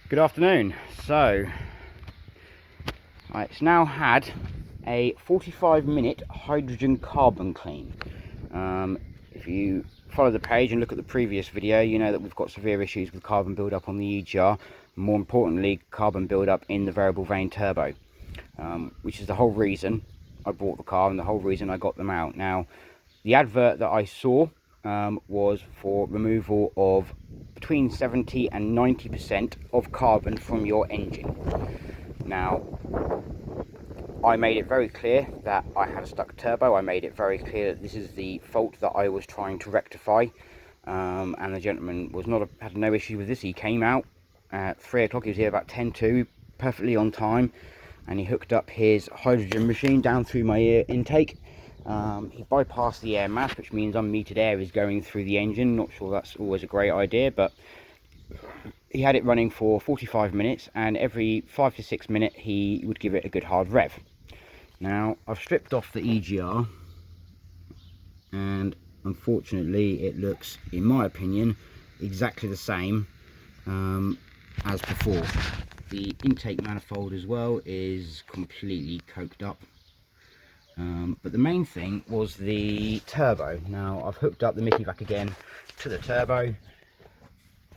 Good afternoon. So, it's now had a 45-minute hydrogen carbon clean. If you follow the page and look at the previous video, you know that we've got severe issues with carbon buildup on the EGR, and more importantly, carbon buildup in the variable vane turbo, which is the whole reason I bought the car and the whole reason I got them out. Now, the advert that I saw was for removal of between 70 and 90% of carbon from your engine. Now, I made it very clear that I had a stuck turbo. I made it very clear that this is the fault that I was trying to rectify, and the gentleman had no issue with this. He came out at 3 o'clock. He was here about 10 to, perfectly on time, and he hooked up his hydrogen machine down through my ear intake. He bypassed the air mass, which means unmetered air is going through the engine. Not sure that's always a great idea, but he had it running for 45 minutes, and every 5 to 6 minutes he would give it a good hard rev. Now, I've stripped off the EGR, and unfortunately it looks, in my opinion, exactly the same as before. The intake manifold as well is completely coked up. But the main thing was the turbo. Now, I've hooked up the Mickey vac again to the turbo.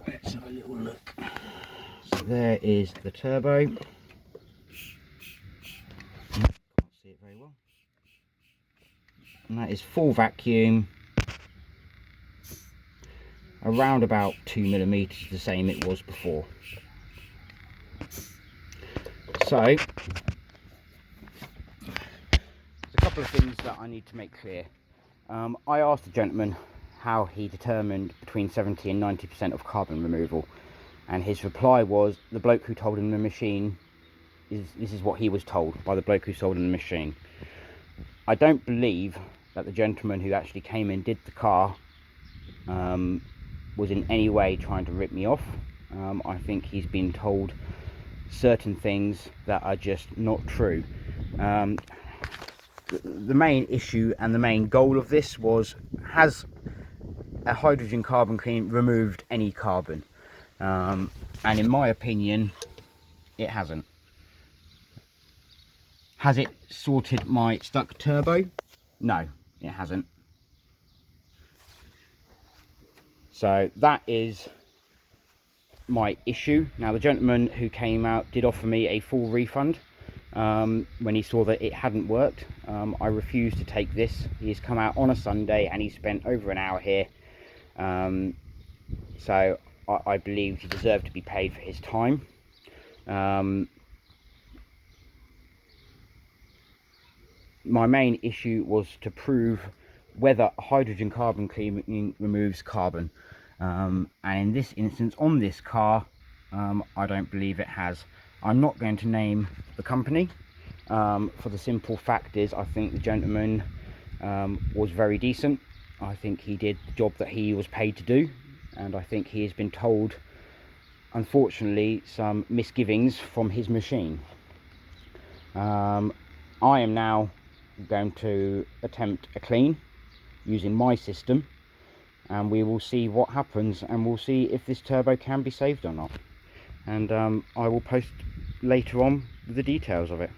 Let's have a little look. So there is the turbo. Can't see it very well. And that is full vacuum, around about 2mm, the same it was before. So, there's a couple of things that I need to make clear. I asked the gentleman how he determined between 70 and 90% of carbon removal, and his reply was the bloke who told him the machine this is what he was told by the bloke who sold him the machine. I don't believe that the gentleman who actually came and did the car was in any way trying to rip me off. I think he's been told certain things that are just not true. The main issue and the main goal of this was, has a hydrogen carbon clean removed any carbon? And in my opinion, it hasn't. Has it sorted my stuck turbo? No, it hasn't. So that is my issue. Now, the gentleman who came out did offer me a full refund when he saw that it hadn't worked. I refused to take this. He's come out on a Sunday and he spent over an hour here. So I believe he deserved to be paid for his time. My main issue was to prove whether a hydrogen carbon clean removes carbon, and in this instance on this car, I don't believe it has. I'm not going to name the company, for the simple fact is I think the gentleman was very decent. I think he did the job that he was paid to do, and I think he has been told, unfortunately, some misgivings from his machine. I am now going to attempt a clean using my system, and we will see what happens, and we'll see if this turbo can be saved or not. And I will post later on the details of it.